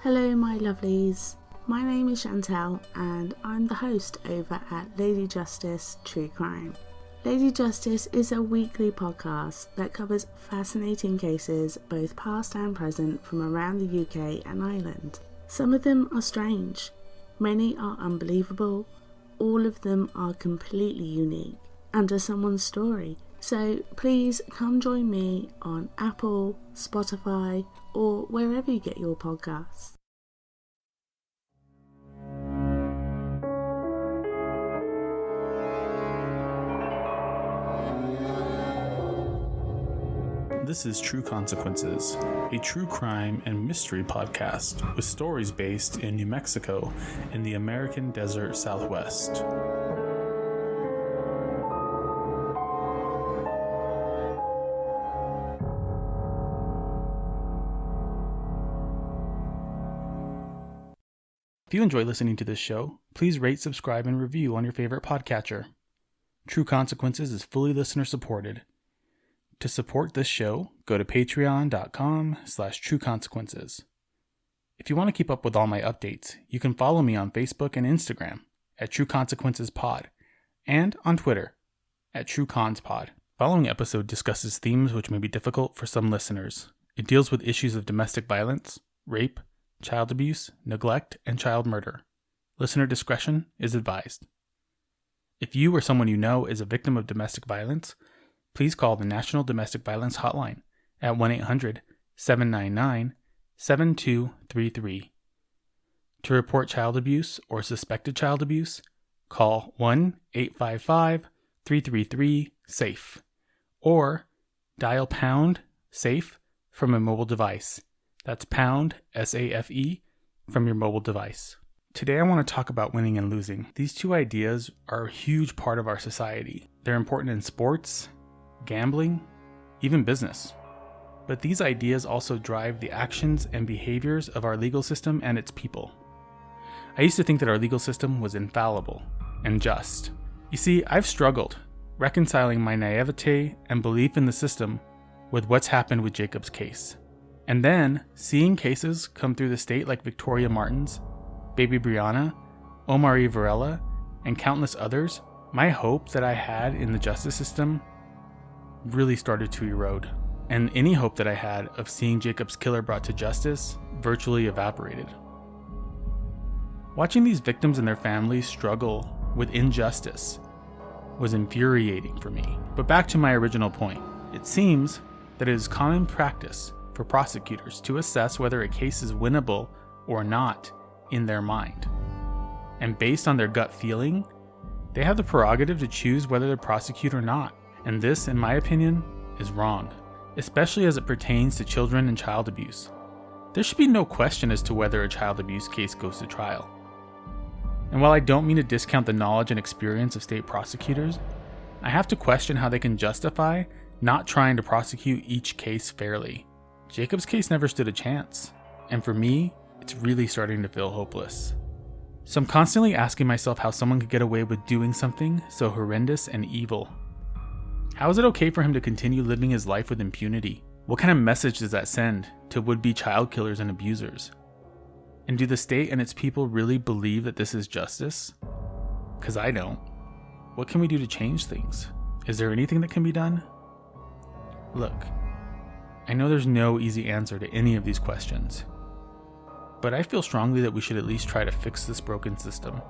Hello my lovelies, my name is Chantel and I'm the host over at Lady Justice True Crime. Lady Justice is a weekly podcast that covers fascinating cases both past and present from around the UK and Ireland. Some of them are strange, many are unbelievable, all of them are completely unique and are someone's story. So please come join me on Apple, Spotify, or wherever you get your podcasts. This is True Consequences, a true crime and mystery podcast with stories based in New Mexico in the American Desert Southwest. If you enjoy listening to this show, please rate, subscribe, and review on your favorite podcatcher. True Consequences is fully listener supported. To support this show, go to patreon.com/trueconsequences. If you want to keep up with all my updates, you can follow me on Facebook and Instagram at True Consequences Pod, and on Twitter at TrueConsPod. Following episode discusses themes which may be difficult for some listeners. It deals with issues of domestic violence, rape, child abuse, neglect, and child murder. Listener discretion is advised. If you or someone you know is a victim of domestic violence, please call the National Domestic Violence Hotline at 1-800-799-7233. To report child abuse or suspected child abuse, call 1-855-333-SAFE or dial pound SAFE from a mobile device. That's pound SAFE from your mobile device. Today I want to talk about winning and losing. These two ideas are a huge part of our society. They're important in sports, gambling, even business. But these ideas also drive the actions and behaviors of our legal system and its people. I used to think that our legal system was infallible and just. You see, I've struggled reconciling my naivete and belief in the system with what's happened with Jacob's case. And then seeing cases come through the state like Victoria Martin's, Baby Brianna, Omari Varela, and countless others, my hope that I had in the justice system really started to erode. And any hope that I had of seeing Jacob's killer brought to justice virtually evaporated. Watching these victims and their families struggle with injustice was infuriating for me. But back to my original point. It seems that it is common practice for prosecutors to assess whether a case is winnable or not in their mind. And based on their gut feeling, they have the prerogative to choose whether to prosecute or not. And this, in my opinion, is wrong, especially as it pertains to children and child abuse. There should be no question as to whether a child abuse case goes to trial. And while I don't mean to discount the knowledge and experience of state prosecutors, I have to question how they can justify not trying to prosecute each case fairly. Jacob's case never stood a chance, and for me, it's really starting to feel hopeless. So I'm constantly asking myself how someone could get away with doing something so horrendous and evil. How is it okay for him to continue living his life with impunity? What kind of message does that send to would-be child killers and abusers? And do the state and its people really believe that this is justice? Because I don't. What can we do to change things? Is there anything that can be done? Look, I know there's no easy answer to any of these questions, but I feel strongly that we should at least try to fix this broken system.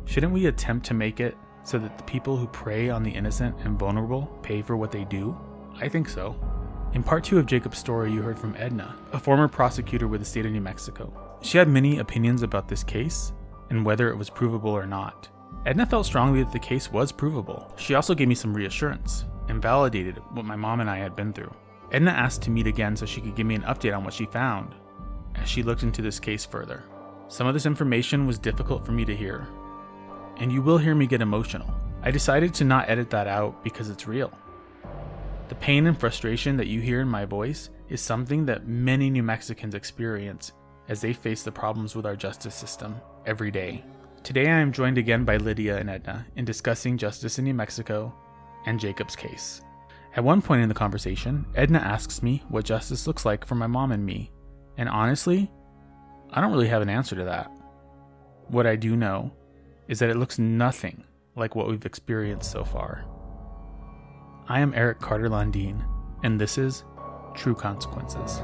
Shouldn't we attempt to make it so that the people who prey on the innocent and vulnerable pay for what they do? I think so. In part 2 of Jacob's story, you heard from Edna, a former prosecutor with the state of New Mexico. She had many opinions about this case and whether it was provable or not. Edna felt strongly that the case was provable. She also gave me some reassurance and validated what my mom and I had been through. Edna asked to meet again so she could give me an update on what she found as she looked into this case further. Some of this information was difficult for me to hear, and you will hear me get emotional. I decided to not edit that out because it's real. The pain and frustration that you hear in my voice is something that many New Mexicans experience as they face the problems with our justice system every day. Today I am joined again by Lydia and Edna in discussing justice in New Mexico and Jacob's case. At one point in the conversation, Edna asks me what justice looks like for my mom and me, and honestly, I don't really have an answer to that. What I do know is that it looks nothing like what we've experienced so far. I am Eric Carter-Landin, and this is True Consequences.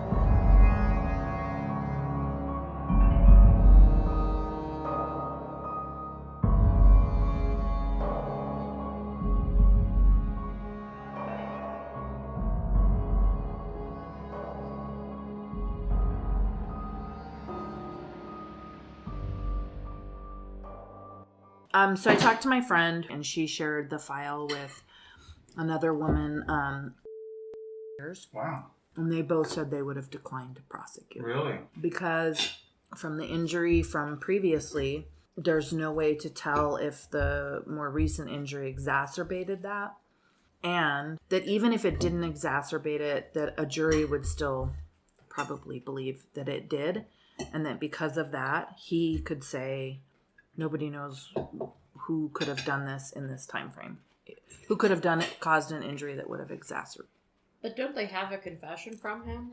So I talked to my friend, and she shared the file with another woman. Wow. And they both said they would have declined to prosecute. Really? Because from the injury from previously, there's no way to tell if the more recent injury exacerbated that. And that even if it didn't exacerbate it, that a jury would still probably believe that it did. And that because of that, he could say, nobody knows who could have done this in this time frame. Who could have done it, caused an injury that would have exacerbated. But don't they have a confession from him?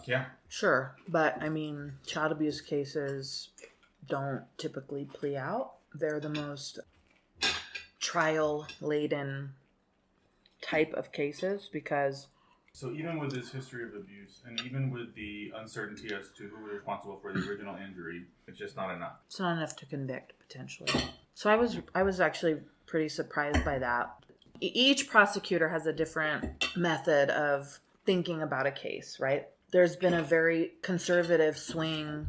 Yeah. Sure, but I mean, child abuse cases don't typically plea out. They're the most trial-laden type of cases because... So even with this history of abuse, and even with the uncertainty as to who was responsible for the original injury, it's just not enough. It's not enough to convict, potentially. So I was actually pretty surprised by that. Each prosecutor has a different method of thinking about a case, right? There's been a very conservative swing,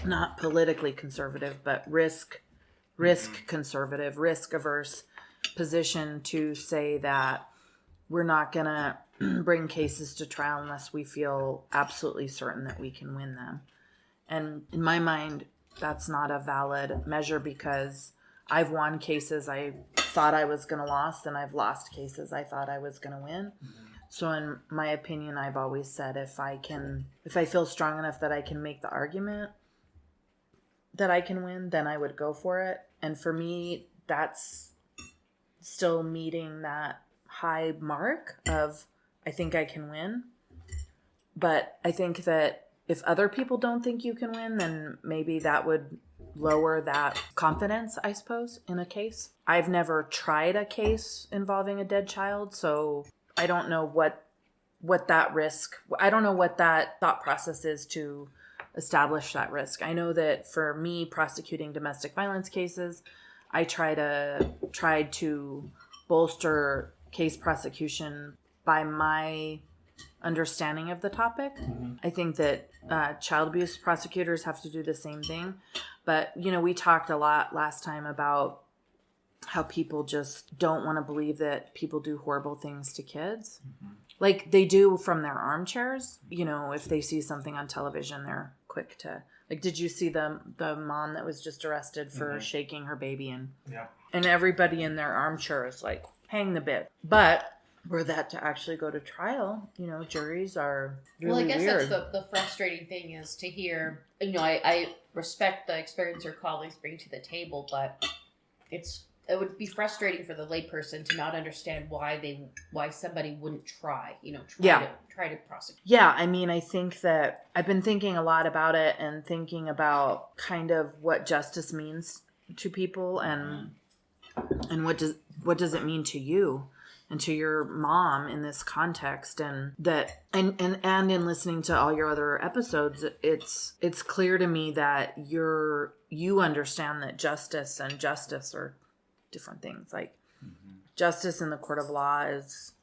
not politically conservative, but risk conservative, risk averse position to say that we're not going to bring cases to trial unless we feel absolutely certain that we can win them. And in my mind, that's not a valid measure because I've won cases I thought I was going to lose, and I've lost cases I thought I was going to win. Mm-hmm. So in my opinion, I've always said if I feel strong enough that I can make the argument that I can win, then I would go for it. And for me, that's still meeting that high mark of I think I can win. But I think that if other people don't think you can win, then maybe that would lower that confidence, I suppose, in a case. I've never tried a case involving a dead child, so I don't know what that risk, I don't know what that thought process is to establish that risk. I know that for me, prosecuting domestic violence cases, I try to bolster case prosecution by my understanding of the topic. Mm-hmm. I think that child abuse prosecutors have to do the same thing. But, we talked a lot last time about how people just don't want to believe that people do horrible things to kids. Mm-hmm. Like they do from their armchairs. If they see something on television, they're quick to... Like, did you see the mom that was just arrested for shaking her baby? And everybody in their armchair is like, hang the bit. But... were that to actually go to trial, juries are really weird. Well, I guess that's the frustrating thing is to hear, I respect the experience your colleagues bring to the table, but it would be frustrating for the layperson to not understand why somebody wouldn't try to prosecute. Yeah, I think that I've been thinking a lot about it and thinking about kind of what justice means to people and what does it mean to you? And to your mom in this context, and that and in listening to all your other episodes, it's clear to me that you understand that justice and justice are different things. Like justice in the court of law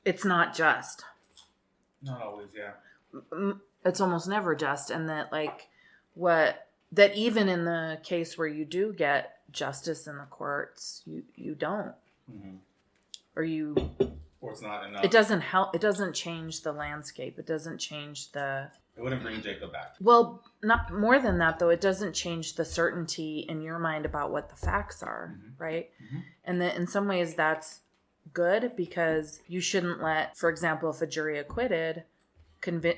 it's not just. Not always, yeah. It's almost never just, and that that even in the case where you do get justice in the courts, you don't. Mm-hmm. Or it's not enough. It doesn't help. It doesn't change the landscape. It doesn't change the... It wouldn't bring Jacob back. Well, not more than that, though. It doesn't change the certainty in your mind about what the facts are, right? Mm-hmm. And that in some ways that's good because you shouldn't let, for example, if a jury acquitted...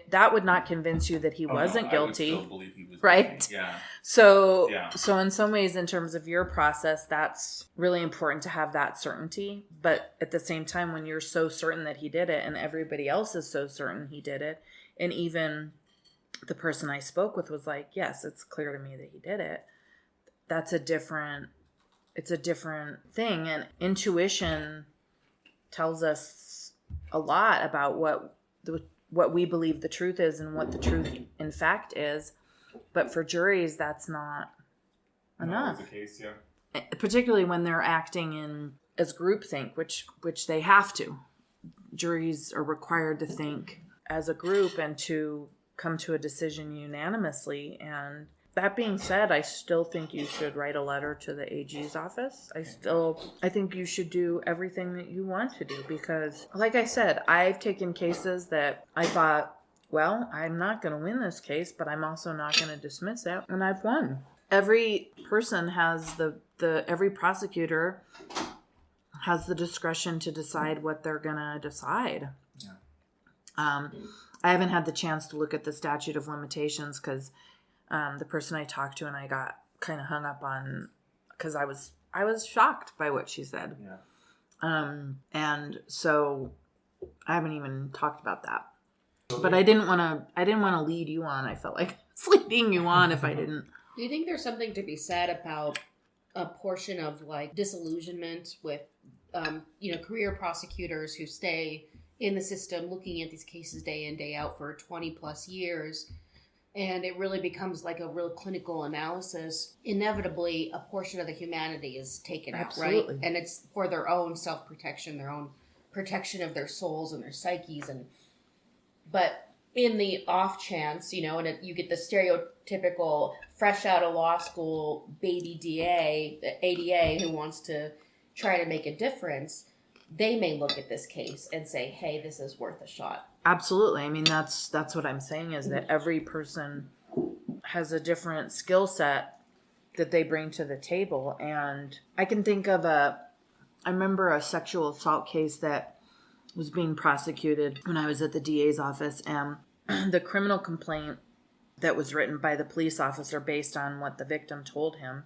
that would not convince you that he wasn't guilty. I would still believe he was right? Guilty. Yeah. So in some ways, in terms of your process, that's really important to have that certainty. But at the same time, when you're so certain that he did it and everybody else is so certain he did it, and even the person I spoke with was like, yes, it's clear to me that he did it. It's a different thing. And intuition tells us a lot about what we believe the truth is and what the truth in fact is. But for juries, that's not enough. Not the case, yeah. Particularly when they're acting as groupthink, which they have to. Juries are required to think as a group and to come to a decision unanimously. And that being said, I still think you should write a letter to the AG's office. I think you should do everything that you want to do because, like I said, I've taken cases that I thought, well, I'm not going to win this case, but I'm also not going to dismiss it, and I've won. Every person has every prosecutor has the discretion to decide what they're going to decide. Yeah. I haven't had the chance to look at the statute of limitations because the person I talked to and I got kind of hung up on because I was shocked by what she said. Yeah. And so I haven't even talked about that. But I didn't want to lead you on. I felt like I was leading you on if I didn't. Do you think there's something to be said about a portion of like disillusionment with, career prosecutors who stay in the system looking at these cases day in, day out for 20 plus years, and it really becomes like a real clinical analysis? Inevitably, a portion of the humanity is taken out, right? And it's for their own self-protection, their own protection of their souls and their psyches. But in the off chance, and you get the stereotypical fresh out of law school baby DA, the ADA, who wants to try to make a difference, they may look at this case and say, hey, this is worth a shot. Absolutely. I mean, that's what I'm saying is that every person has a different skill set that they bring to the table. And I can think of I remember a sexual assault case that was being prosecuted when I was at the DA's office, and the criminal complaint that was written by the police officer based on what the victim told him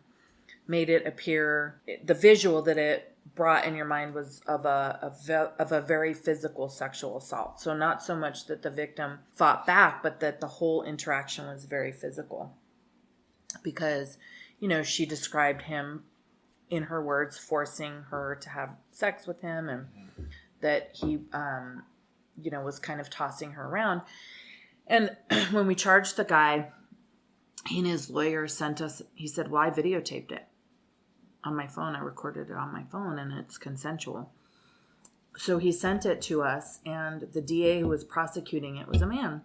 made it appear, the visual that it brought in your mind was of a very physical sexual assault. So not so much that the victim fought back, but that the whole interaction was very physical. Because, she described him, in her words, forcing her to have sex with him, and that he, was kind of tossing her around. And when we charged the guy, he and his lawyer he said, well, I videotaped it on my phone. I recorded it on my phone, and it's consensual. So he sent it to us, and the DA who was prosecuting it was a man.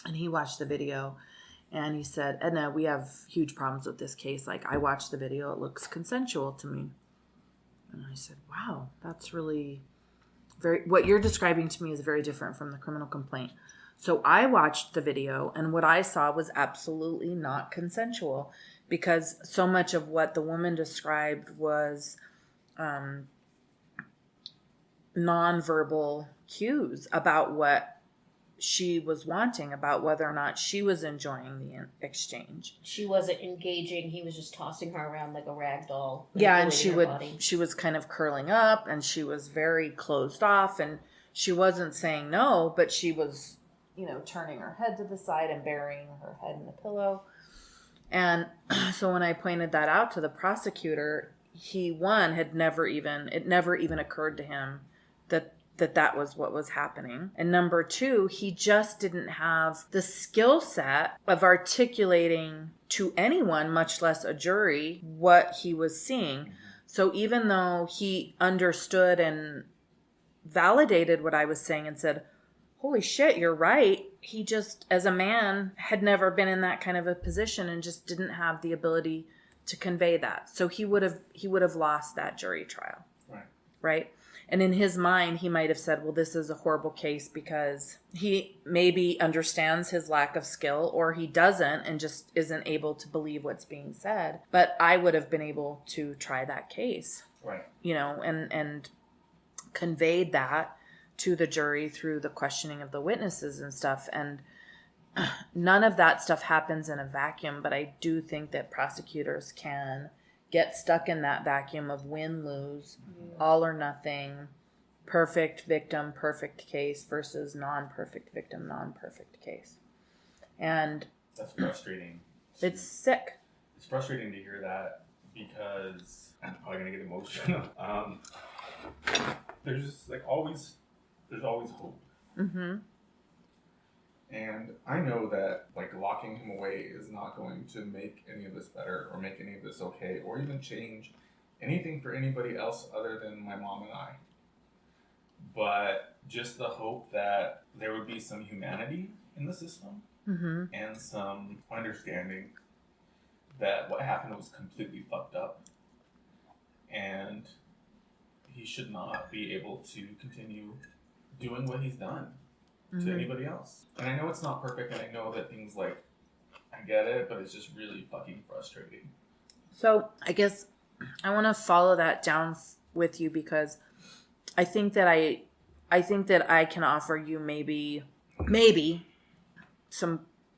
And he watched the video, and he said, Edna, we have huge problems with this case. Like, I watched the video. It looks consensual to me. And I said, wow, that's really what you're describing to me is very different from the criminal complaint. So I watched the video, and what I saw was absolutely not consensual, because so much of what the woman described was nonverbal cues about what she was wanting, about whether or not she was enjoying the exchange. She wasn't engaging. He was just tossing her around like a rag doll. Yeah, and she was kind of curling up, and she was very closed off, and she wasn't saying no, but she was, turning her head to the side and burying her head in the pillow. And so when I pointed that out to the prosecutor, it never even occurred to him that was what was happening. And number two, he just didn't have the skill set of articulating to anyone, much less a jury, what he was seeing. So even though he understood and validated what I was saying and said, holy shit, you're right, he just, as a man, had never been in that kind of a position and just didn't have the ability to convey that. So he would have lost that jury trial. Right? And in his mind, he might have said, well, this is a horrible case because he maybe understands his lack of skill, or he doesn't and just isn't able to believe what's being said. But I would have been able to try that case, right? And conveyed that to the jury through the questioning of the witnesses and stuff. And none of that stuff happens in a vacuum, but I do think that prosecutors can get stuck in that vacuum of win-lose, all or nothing, perfect victim, perfect case versus non-perfect victim, non-perfect case. And that's frustrating. It's sick. It's frustrating to hear that because I'm probably going to get emotional. There's just like there's always hope. Mm-hmm. And I know that like locking him away is not going to make any of this better or make any of this okay or even change anything for anybody else other than my mom and I. But just the hope that there would be some humanity in the system and some understanding that what happened was completely fucked up and he should not be able to continue doing what he's done to anybody else. And I know it's not perfect, and I know that things like, I get it, but it's just really fucking frustrating. So I guess I want to follow that down with you because I think that I can offer you maybe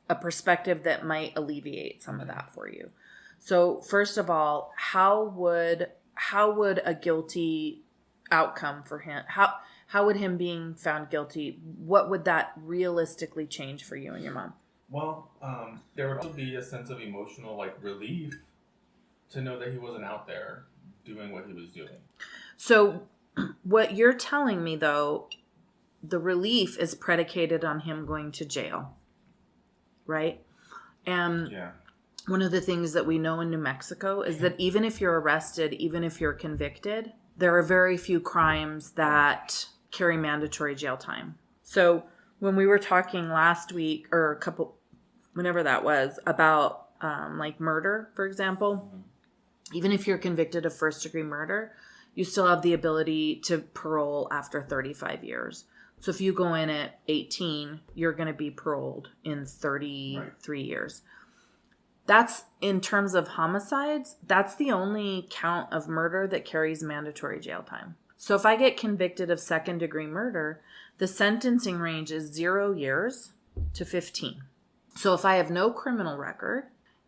a perspective that might alleviate some of that for you. So first of all, how would a guilty outcome for him, how would him being found guilty, what would that realistically change for you and your mom? Well, there would also be a sense of emotional like relief to know that he wasn't out there doing what he was doing. So what you're telling me though, the relief is predicated on him going to jail, right? And yeah. One of the things that we know in New Mexico is that even if you're arrested, even if you're convicted, there are very few crimes that carry mandatory jail time. So when we were talking last week or whenever that was, about like murder, for example, even if you're convicted of first-degree murder, you still have the ability to parole after 35 years. So if you go in at 18, you're going to be paroled in 33 years. That's, in terms of homicides, that's the only count of murder that carries mandatory jail time. So if I get convicted of second-degree murder, the sentencing range is 0 years to 15. So if I have no criminal record,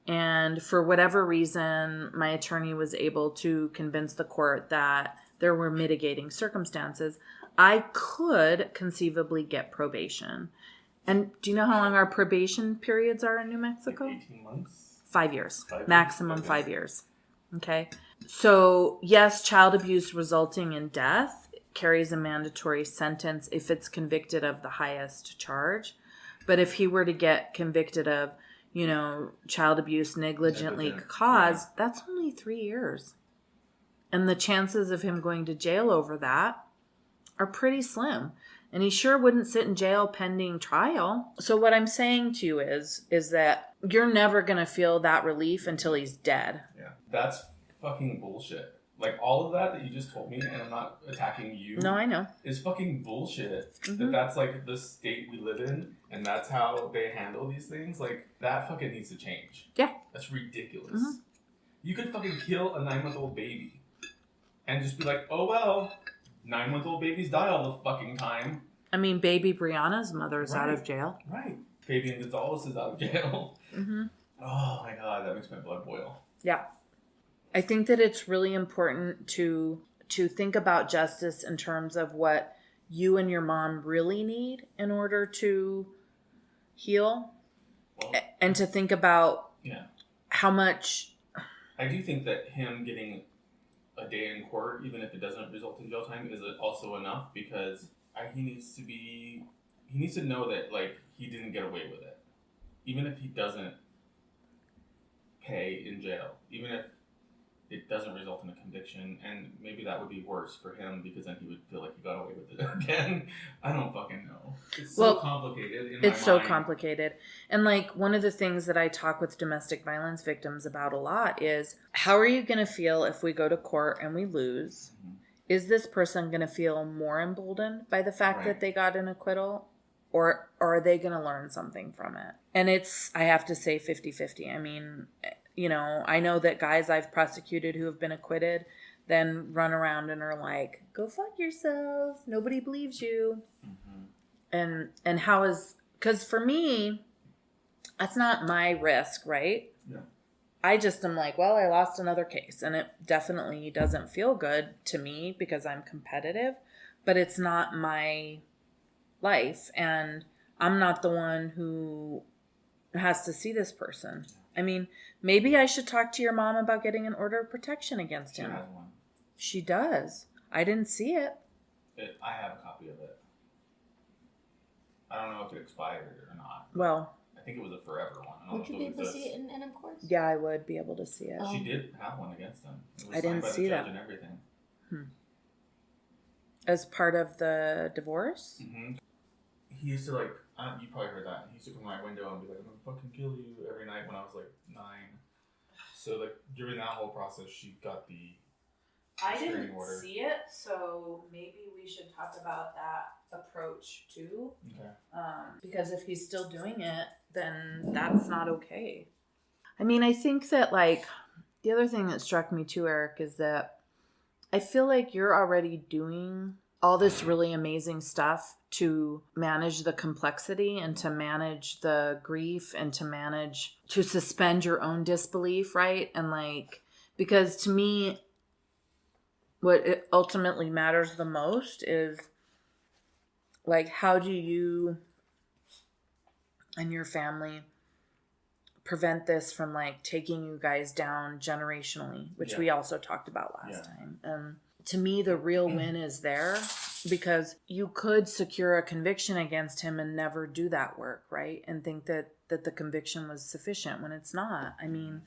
and for whatever reason, my attorney was able to convince the court that there were mitigating circumstances, I could conceivably get probation. And do you know how long our probation periods are in New Mexico? Like 18 months? 5 years. Maximum 5 years. Okay. So yes, child abuse resulting in death carries a mandatory sentence if it's convicted of the highest charge. But if he were to get convicted of, child abuse negligently caused, that's only 3 years. And the chances of him going to jail over that are pretty slim. And he sure wouldn't sit in jail pending trial. So what I'm saying to you is that you're never going to feel that relief until he's dead. Yeah. That's fucking bullshit. Like, all of that you just told me, and I'm not attacking you. No, I know. Is fucking bullshit. That's like the state we live in, and that's how they handle these things. Like, that fucking needs to change. Yeah. That's ridiculous. You could fucking kill a 9-month-old baby and just be like, oh well, 9-month-old babies die all the fucking time. I mean, baby Brianna's mother's out of jail. Right. Baby Gonzalez is out of jail. Oh my god, that makes my blood boil. Yeah. I think that it's really important to think about justice in terms of what you and your mom really need in order to heal. Well, and to think about how much... I do think that him getting a day in court, even if it doesn't result in jail time, is also enough because he needs to know that like he didn't get away with it. Even if he doesn't pay in jail, even if it doesn't result in a conviction, and maybe that would be worse for him because then he would feel like he got away with it again. I don't fucking know. It's so complicated in my mind. It's so complicated. And like one of the things that I talk with domestic violence victims about a lot is, how are you going to feel if we go to court and we lose? Is this person going to feel more emboldened by the fact that they got an acquittal? Or are they going to learn something from it? And it's, I have to say, 50-50. I mean, I know that guys I've prosecuted who have been acquitted then run around and are like, go fuck yourself. Nobody believes you. And how is, because for me, that's not my risk, right? Yeah. I just am like, well, I lost another case. And it definitely doesn't feel good to me because I'm competitive, but it's not my life. And I'm not the one who has to see this person. I mean, maybe I should talk to your mom about getting an order of protection against him. She has one. She does. I didn't see it. I have a copy of it. I don't know if it expired or not. Well, I think it was a forever one. I don't Would know you be if it able to exists. see it in NM course? yeah, I would be able to see it. Oh. She did have one against him. It was I didn't signed by see the judge that. and everything. As part of the divorce? Mm-hmm. He used to like, you probably heard that. He used to come to my window and be like, "I'm gonna fucking kill you" every night when I was like 9. So like during that whole process, she got the I restraining didn't order. see it, so maybe we should talk about that approach too. Okay. Because if he's still doing it, then that's not okay. I mean, I think that like the other thing that struck me too, Eric, is that I feel like you're already doing all this really amazing stuff to manage the complexity and to manage the grief and to suspend your own disbelief, right? And like, because to me, what it ultimately matters the most is like, how do you and your family prevent this from like taking you guys down generationally, which we also talked about last time. To me, the real win is there, because you could secure a conviction against him and never do that work, right? And think that the conviction was sufficient when it's not. I mean,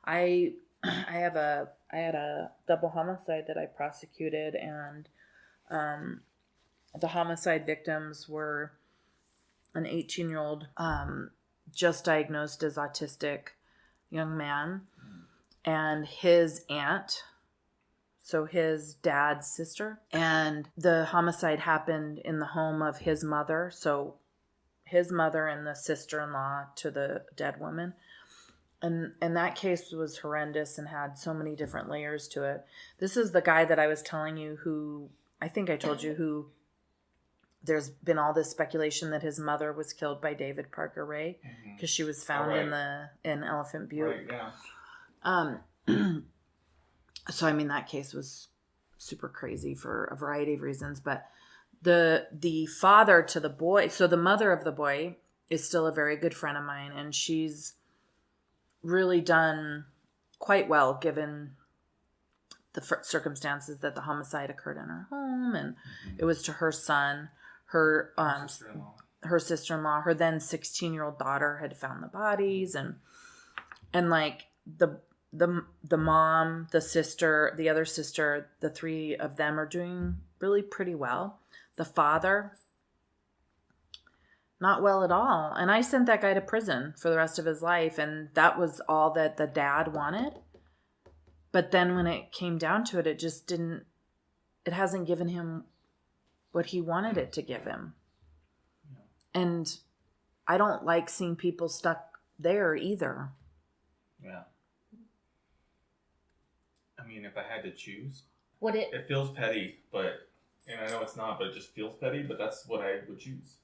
I had a double homicide that I prosecuted, and the homicide victims were an 18-year-old just diagnosed as autistic young man, and his aunt, so his dad's sister. And the homicide happened in the home of his mother, so his mother and the sister-in-law to the dead woman. And that case was horrendous and had so many different layers to it. This is the guy that I was telling you who, I think I told you, who there's been all this speculation that his mother was killed by David Parker Ray because she was found in Elephant Butte. Right, yeah. So I mean, that case was super crazy for a variety of reasons. But the father to the boy, so the mother of the boy is still a very good friend of mine, and she's really done quite well given the circumstances that the homicide occurred in her home, and it was to her son. Her sister-in-law, her then 16-year-old daughter had found the bodies, and like the mom, the sister, the other sister, the three of them are doing really pretty well. The father, not well at all. And I sent that guy to prison for the rest of his life, and that was all that the dad wanted. But then when it came down to it, it hasn't given him what he wanted it to give him. And I don't like seeing people stuck there either. Yeah. I mean, if I had to choose, Would it? it feels petty, and I know it's not, but it just feels petty, but that's what I would choose.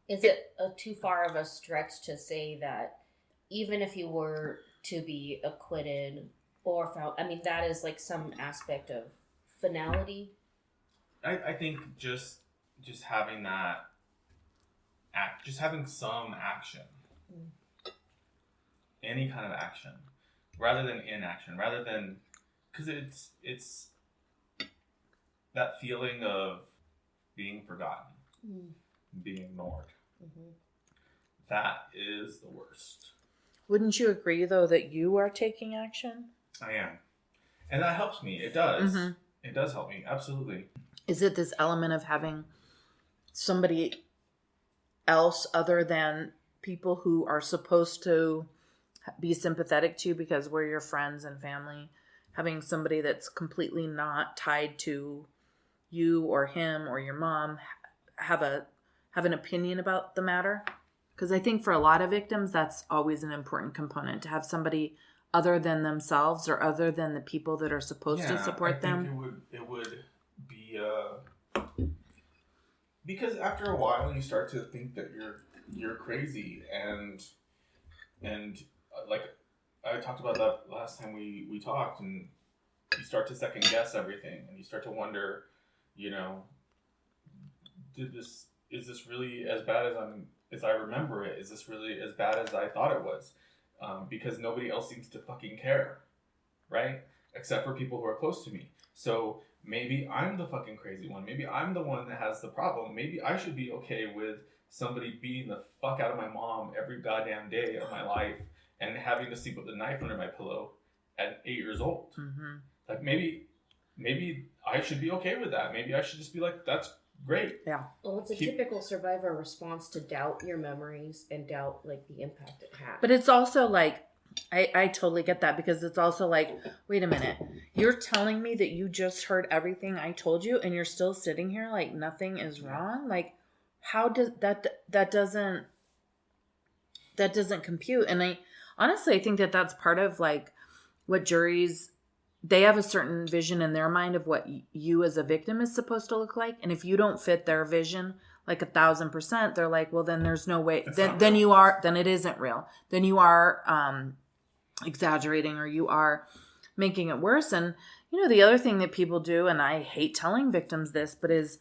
Is it too far of a stretch to say that even if you were to be acquitted or found, I mean, that is like some aspect of finality? I think just having that just having some action, any kind of action, rather than inaction, rather than, because it's that feeling of being forgotten, being ignored. That is the worst. Wouldn't you agree, though, that you are taking action? I am, and that helps me. It does. It does help me, absolutely. Is it this element of having somebody else other than people who are supposed to be sympathetic to you because we're your friends and family, having somebody that's completely not tied to you or him or your mom have an opinion about the matter? Because I think for a lot of victims, that's always an important component, to have somebody other than themselves or other than the people that are supposed to support them. It would be because after a while you start to think that you're crazy, and like I talked about that last time we talked, and you start to second guess everything, and you start to wonder, is this really as bad as as I remember it, is this really as bad as I thought it was? Because nobody else seems to fucking care, right? Except for people who are close to me. So maybe I'm the fucking crazy one. Maybe I'm the one that has the problem. Maybe I should be okay with somebody beating the fuck out of my mom every goddamn day of my life and having to sleep with a knife under my pillow at 8 years old. Mm-hmm. Like maybe I should be okay with that. Maybe I should just be like, that's great. Yeah. Well, it's a typical survivor response to doubt your memories and doubt like the impact it had. But it's also like, I totally get that, because it's also like, wait a minute, you're telling me that you just heard everything I told you and you're still sitting here like nothing is wrong? Like, how does that doesn't compute? And I honestly think that that's part of like what juries, they have a certain vision in their mind of what you as a victim is supposed to look like. And if you don't fit their vision like 1,000%, they're like, well, then there's no way. Then it isn't real. Then you are exaggerating, or you are making it worse. And, you know, the other thing that people do, and I hate telling victims this, but is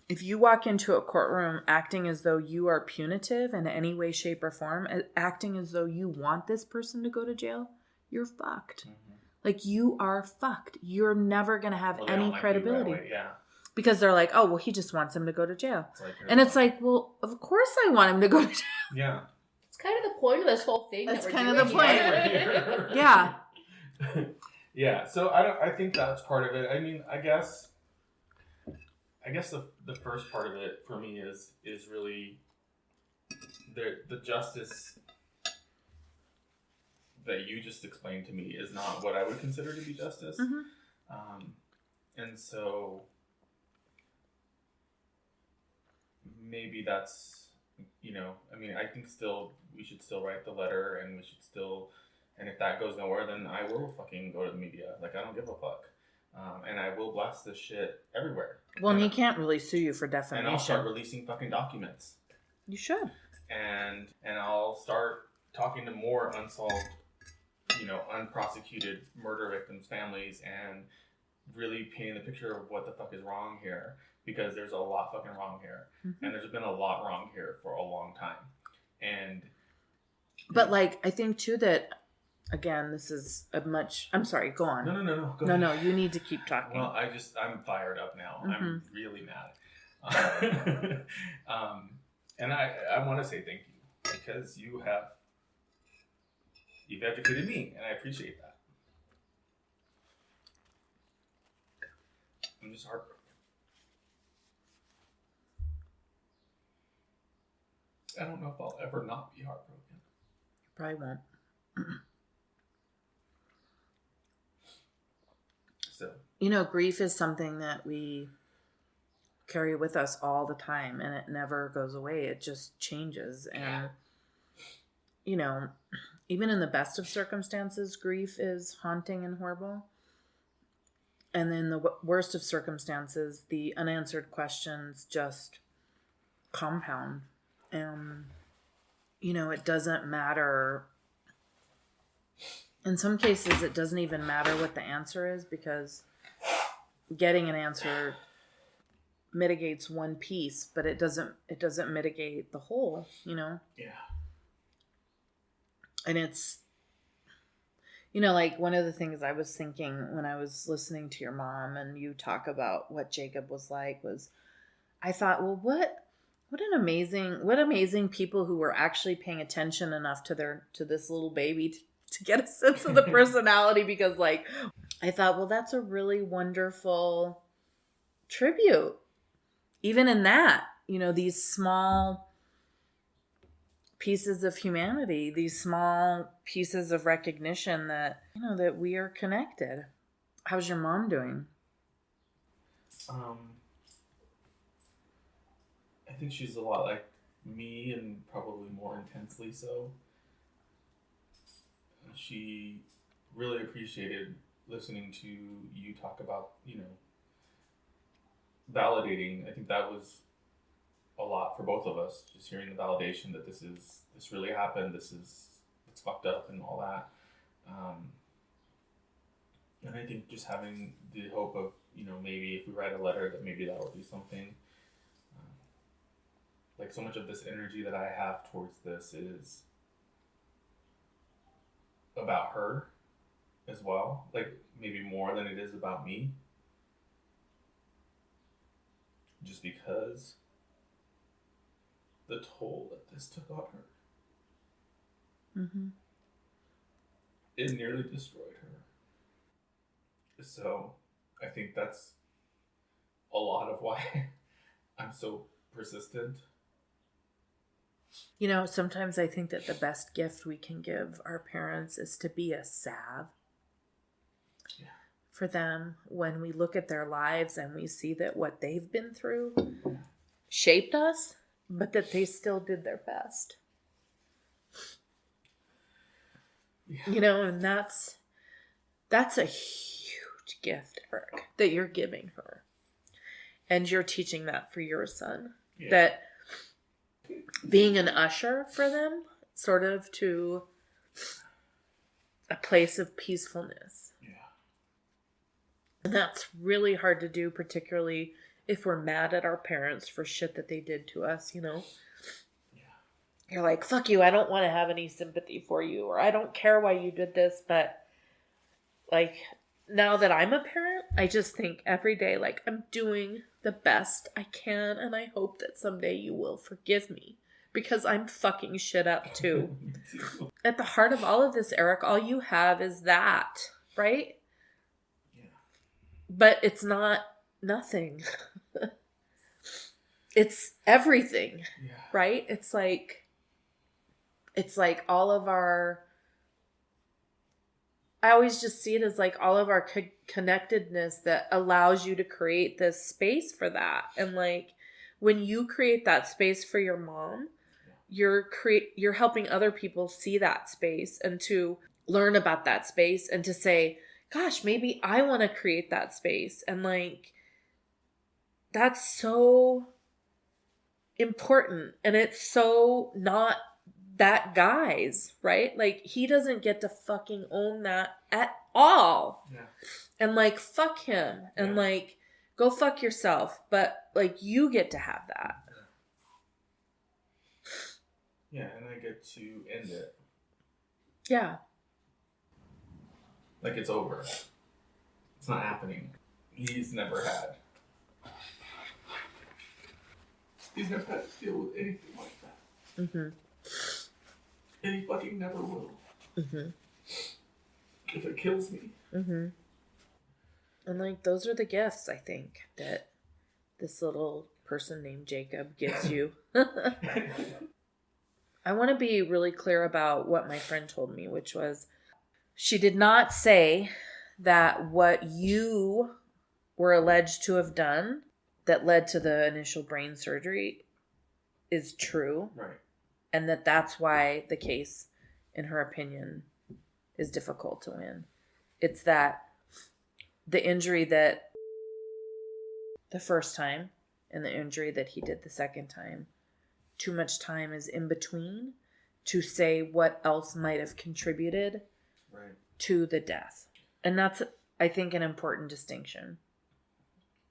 if you walk into a courtroom acting as though you are punitive in any way, shape, or form, acting as though you want this person to go to jail, you're fucked. Mm-hmm. Like, you are fucked. You're never going to have any credibility. Right away, yeah. Because they're like, oh, well, he just wants him to go to jail. It's like, well, of course I want him to go to jail. Yeah. It's kind of the point of this whole thing. That's that kind we're of the doing point. here. Yeah. Yeah. So I think that's part of it. I mean, I guess the first part of it for me is really the justice that you just explained to me is not what I would consider to be justice. Mm-hmm. And so maybe that's, you know, I mean, I think still we should still write the letter, and we should still, and if that goes nowhere, then I will fucking go to the media. Like, I don't give a fuck. And I will blast this shit everywhere. Well, and he can't really sue you for defamation. And I'll start releasing fucking documents. You should. And I'll start talking to more unsolved, you know, unprosecuted murder victims' families, and really painting the picture of what the fuck is wrong here, because there's a lot fucking wrong here. Mm-hmm. And there's been a lot wrong here for a long time. But like, I think too that, again, this is a much, I'm sorry, go on. No. No, you need to keep talking. Well, I'm fired up now. Mm-hmm. I'm really mad. And I want to say thank you, because you've educated me, and I appreciate that. I'm just heartbroken. I don't know if I'll ever not be heartbroken. Probably won't. So, you know, grief is something that we carry with us all the time, and it never goes away. It just changes. And, you know, even in the best of circumstances, grief is haunting and horrible. And then the worst of circumstances, the unanswered questions just compound. You know, it doesn't matter. In some cases, it doesn't even matter what the answer is, because getting an answer mitigates one piece, but it doesn't mitigate the whole, you know? Yeah. And it's, you know, like, one of the things I was thinking when I was listening to your mom and you talk about what Jacob was like, was I thought, well, what amazing people who were actually paying attention enough to this little baby to get a sense of the personality, because, like, I thought, well, that's a really wonderful tribute. Even in that, you know, these small pieces of humanity, these small pieces of recognition that, you know, that we are connected. How's your mom doing? I think she's a lot like me, and probably more intensely so. She really appreciated listening to you talk about, you know, validating. I think that was a lot for both of us, just hearing the validation that this really happened, it's fucked up and all that. And I think just having the hope of, you know, maybe if we write a letter, that maybe that will do something. like so much of this energy that I have towards this is about her as well. Like maybe more than it is about me. Just because the toll that this took on her. Mm-hmm. It nearly destroyed her. So I think that's a lot of why I'm so persistent. You know, sometimes I think that the best gift we can give our parents is to be a salve for them when we look at their lives and we see that what they've been through shaped us, but that they still did their best. Yeah. You know, and that's a huge gift, Eric, that you're giving her. And you're teaching that for your son. Yeah. That being an usher for them, sort of to a place of peacefulness. Yeah. And that's really hard to do, particularly if we're mad at our parents for shit that they did to us, you know? You're like, fuck you, I don't want to have any sympathy for you, or I don't care why you did this, but, like, now that I'm a parent, I just think every day, like, I'm doing the best I can, and I hope that someday you will forgive me, because I'm fucking shit up, too. At the heart of all of this, Eric, all you have is that, right? Yeah. But it's not nothing. It's everything, right? It's like all of our, I always just see it as like all of our connectedness that allows you to create this space for that. And like, when you create that space for your mom, you're helping other people see that space and to learn about that space and to say, gosh, maybe I want to create that space. And like, that's so important. And it's so not that guy's, right? Like, he doesn't get to fucking own that at all. Yeah. And like, fuck him. And like, go fuck yourself. But like, you get to have that. Yeah, and I get to end it. Yeah. Like, it's over. It's not happening. He's never had to deal with anything like that. Mm-hmm. And he fucking never will. Mm-hmm. If it kills me. Mm-hmm. And like, those are the gifts, I think, that this little person named Jacob gives you. I want to be really clear about what my friend told me, which was, she did not say that what you were alleged to have done that led to the initial brain surgery is true. Right. And that's why the case, in her opinion, is difficult to win. It's that the injury that the first time and the injury that he did the second time, too much time is in between to say what else might have contributed to the death. And that's, I think, an important distinction.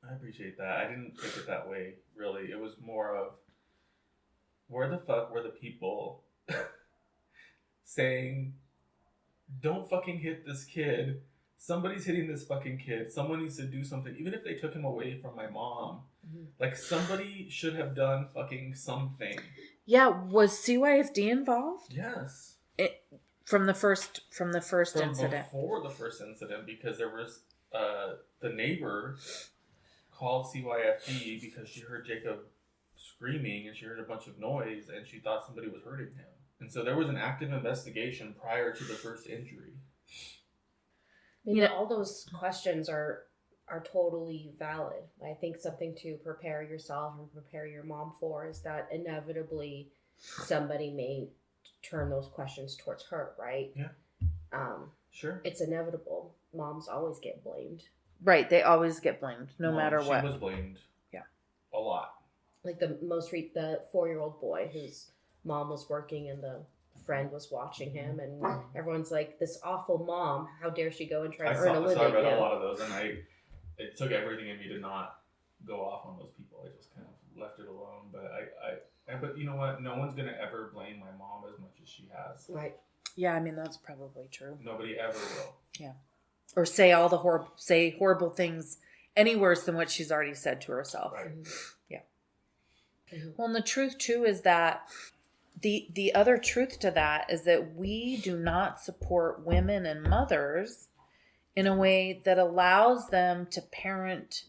I appreciate that. I didn't take it that way, really. It was more of, where the fuck were the people saying, don't fucking hit this kid. Somebody's hitting this fucking kid. Someone needs to do something. Even if they took him away from my mom, like, somebody should have done fucking something. Yeah, was CYFD involved? Yes. From the first incident. Before the first incident, because there was the neighbor called CYFD because she heard Jacob screaming and she heard a bunch of noise and she thought somebody was hurting him. And so there was an active investigation prior to the first injury. You know, all those questions are totally valid. I think something to prepare yourself and prepare your mom for is that inevitably somebody may turn those questions towards her, right? Yeah. Sure. It's inevitable. Moms always get blamed. Right, they always get blamed, no matter what. She was blamed. Yeah. A lot. Like the 4-year-old boy whose mom was working and the friend was watching him, and everyone's like, this awful mom, how dare she go and try to earn a living. So I read a lot of those, and it took everything in me to not go off on those people. I just kind of left it alone, but I But you know what? No one's gonna ever blame my mom as much as she has. Right. Yeah, I mean, that's probably true. Nobody ever will. Yeah. Or say all the horrible things any worse than what she's already said to herself. Right. Yeah. Mm-hmm. Well, and the truth too is that the other truth to that is that we do not support women and mothers in a way that allows them to parent,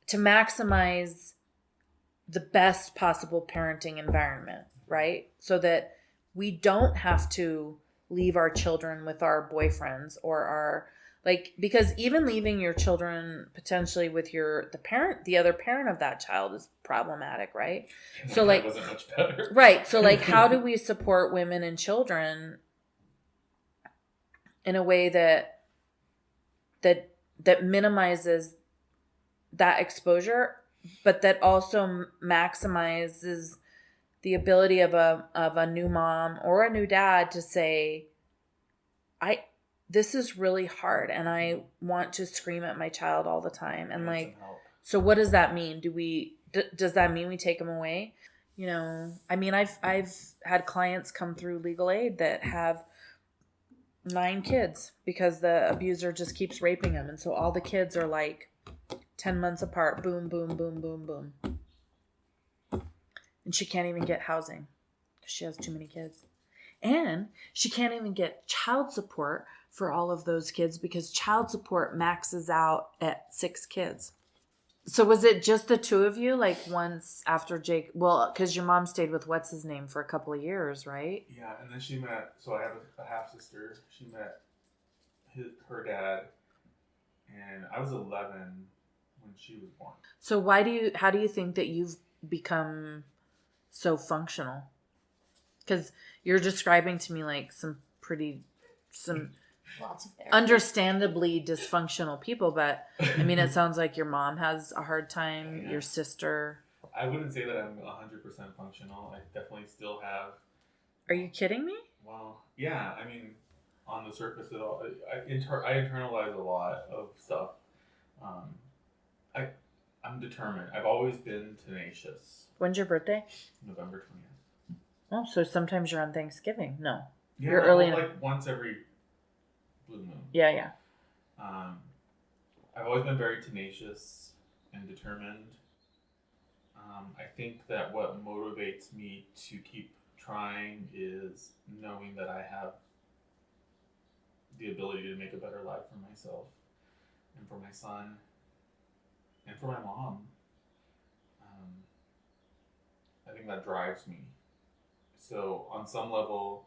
to maximize the best possible parenting environment, right? So that we don't have to leave our children with our boyfriends or our, like, because even leaving your children potentially with the other parent of that child is problematic, right? So like, wasn't much better. Right. So like, how do we support women and children in a way that minimizes that exposure, but that also maximizes the ability of a new mom or a new dad to say, this is really hard and I want to scream at my child all the time. And like, so what does that mean? Does that mean we take them away? You know, I mean, I've had clients come through legal aid that have 9 kids because the abuser just keeps raping them. And so all the kids are like 10 months apart. Boom, boom, boom, boom, boom. And she can't even get housing because she has too many kids. And she can't even get child support for all of those kids because child support maxes out at 6 kids. So was it just the two of you, like once after Jake? Well, because your mom stayed with what's his name for a couple of years, right? Yeah, and then she met, so I have a half-sister. She met her dad, and I was 11 when she was born. So how do you think that you've become so functional? Because you're describing to me like some Lots of therapy. understandably dysfunctional people, but I mean, it sounds like your mom has a hard time, Yeah. your sister. I wouldn't say that I'm 100% functional. I definitely still have. Are you kidding me? Well, yeah. I mean, on the surface, I internalize a lot of stuff. I'm determined. I've always been tenacious. When's your birthday? November 20th. Oh, so sometimes you're on Thanksgiving. No. Yeah, You're early like once every blue moon. Yeah. I've always been very tenacious and determined. I think that what motivates me to keep trying is knowing that I have the ability to make a better life for myself and for my son and for my mom. I think that drives me. So on some level,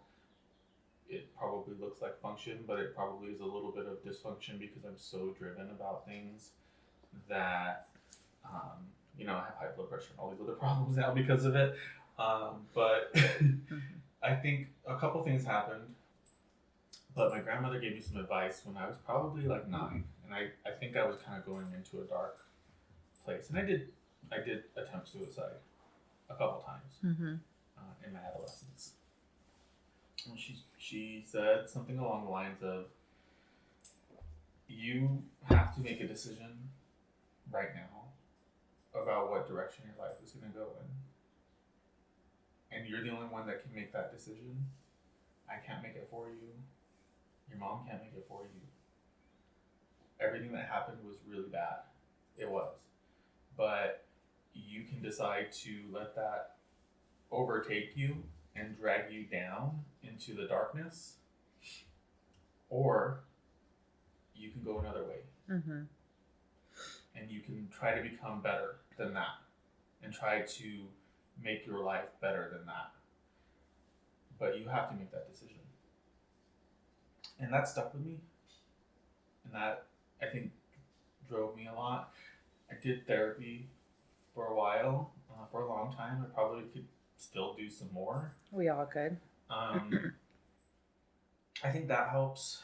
it probably looks like function, but it probably is a little bit of dysfunction because I'm so driven about things that, I have high blood pressure and all these other problems now because of it. But I think a couple things happened. But my grandmother gave me some advice when I was probably like 9, and I think I was kind of going into a dark place, and I did attempt suicide a couple times in my adolescence. And she said something along the lines of, you have to make a decision right now about what direction your life is going to go in. And you're the only one that can make that decision. I can't make it for you. Your mom can't make it for you. Everything that happened was really bad. It was. But you can decide to let that overtake you and drag you down into the darkness, or you can go another way. And you can try to become better than that and try to make your life better than that. But you have to make that decision. And that stuck with me. And that, I think, drove me a lot. I did therapy for a while, for a long time. I probably could still do some more. We all could. I think that helps.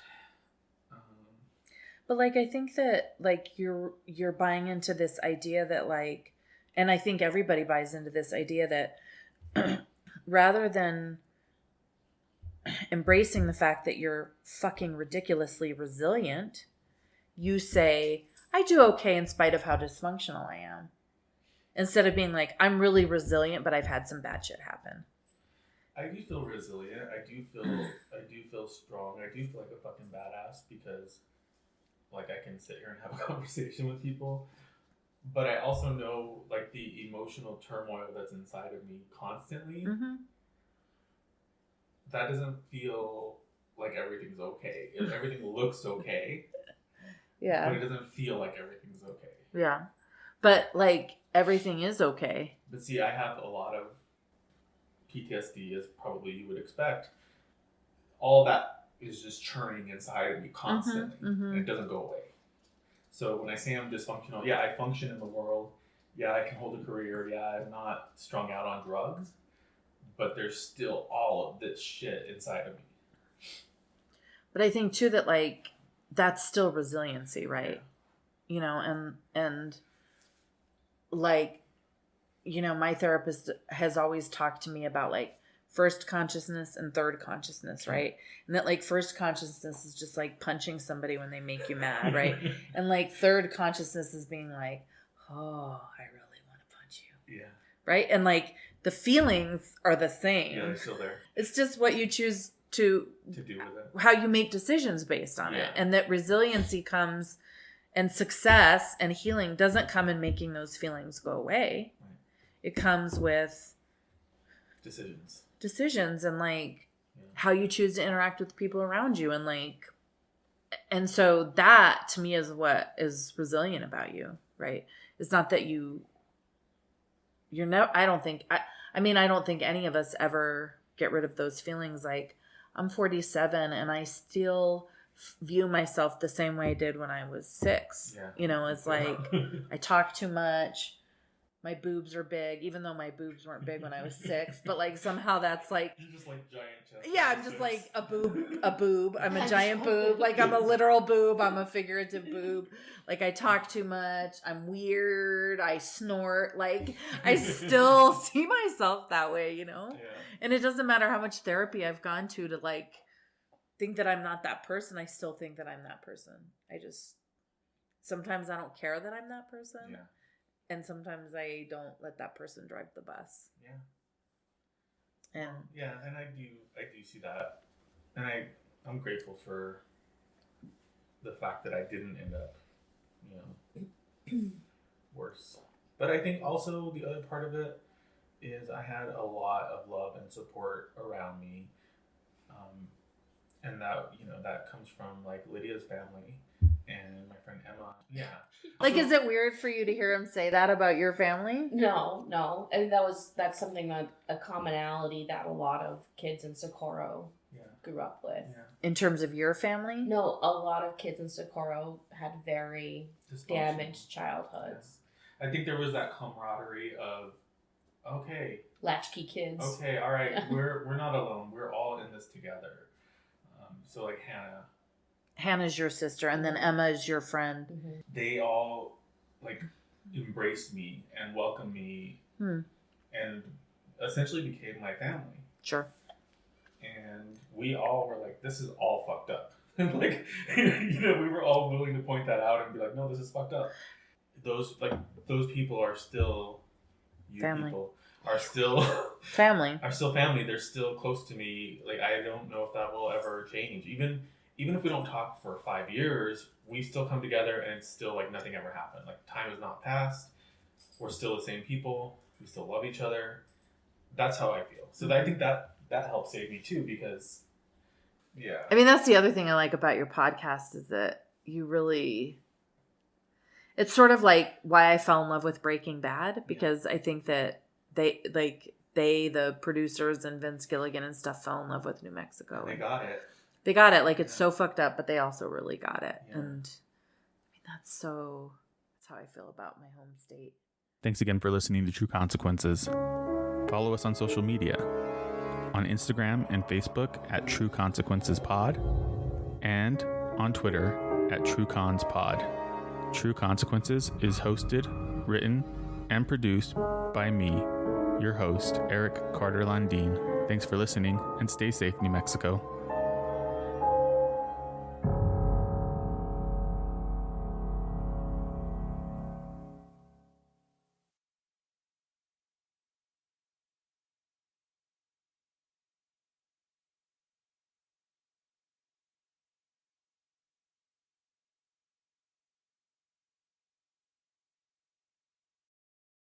But like, I think that like you're buying into this idea that like, and I think everybody buys into this idea that rather than embracing the fact that you're fucking ridiculously resilient, you say, I do okay in spite of how dysfunctional I am. instead of being like, I'm really resilient, but I've had some bad shit happen. I do feel resilient. I do feel strong. I do feel like a fucking badass because, like, I can sit here and have a conversation with people. But I also know, like, the emotional turmoil that's inside of me constantly. Mm-hmm. That doesn't feel like everything's okay. Everything looks okay. Yeah. But it doesn't feel like everything's okay. Yeah. But, like, everything is okay. But see, I have a lot of PTSD, as probably you would expect. All that is just churning inside of me constantly. And it doesn't go away. So when I say I'm dysfunctional, yeah, I function in the world. Yeah, I can hold a career. Yeah, I'm not strung out on drugs. But there's still all of this shit inside of me. But I think, too, that, like, that's still resiliency, right? Yeah. You know, and like, you know, my therapist has always talked to me about, like, first consciousness and third consciousness, right? And that, like, first consciousness is just, like, punching somebody when they make you mad, right? And, like, third consciousness is being like, oh, I really want to punch you. Yeah. Right? And, like, the feelings are the same. Yeah, they're still there. It's just what you choose to do with it. How you make decisions based on it. And that resiliency comes, and success and healing doesn't come in making those feelings go away. Right. It comes with decisions and, like, how you choose to interact with people around you. And, like, and so that to me is what is resilient about you, right? It's not that you're no, I don't think any of us ever get rid of those feelings. Like, I'm 47 and I still view myself the same way I did when I was 6. Yeah. You know, it's like I talk too much. My boobs are big, even though my boobs weren't big when I was 6. But, like, somehow that's like, you're just like giant chest. Yeah, I'm just like a boob. I'm a giant boob. Like, I'm a literal boob. I'm a figurative boob. Like, I talk too much. I'm weird. I snort. Like, I still see myself that way, you know? Yeah. And it doesn't matter how much therapy I've gone to, like, think that I'm not that person. I still think that I'm that person. Sometimes I don't care that I'm that person. Yeah. And sometimes I don't let that person drive the bus. Yeah. And and I do see that. And I'm grateful for the fact that I didn't end up, you know, worse. But I think also the other part of it is I had a lot of love and support around me. And that, you know, that comes from, like, Lydia's family and my friend Emma. Yeah. Like, is it weird for you to hear him say that about your family? No. And that's something that a commonality that a lot of kids in Socorro grew up with. Yeah. In terms of your family? No, a lot of kids in Socorro had very damaged childhoods. Yeah. I think there was that camaraderie of, okay, latchkey kids. Okay, all right, we're not alone. We're all in this together. So, like, Hannah's your sister, and then Emma is your friend. Mm-hmm. They all, like, embraced me and welcomed me and essentially became my family. Sure. And we all were like, this is all fucked up. Like, you know, we were all willing to point that out and be like, no, this is fucked up. Those people are still family. People are still family. Are still family. They're still close to me. Like, I don't know if that will ever change. Even if we don't talk for 5 years, we still come together and it's still like nothing ever happened. Like, time has not passed. We're still the same people. We still love each other. That's how I feel. So I think that helped save me too, because I mean, that's the other thing I like about your podcast is that you really, it's sort of like why I fell in love with Breaking Bad, because I think that the producers and Vince Gilligan and stuff fell in love with New Mexico. They got it. They got it. Like, it's so fucked up, but they also really got it. Yeah. And I mean, that's how I feel about my home state. Thanks again for listening to True Consequences. Follow us on social media. On Instagram and Facebook at True Consequences Pod, and on Twitter at TrueConsPod. True Consequences is hosted, written, and produced by me, your host, Eric Carter-Landin. Thanks for listening, and stay safe, New Mexico.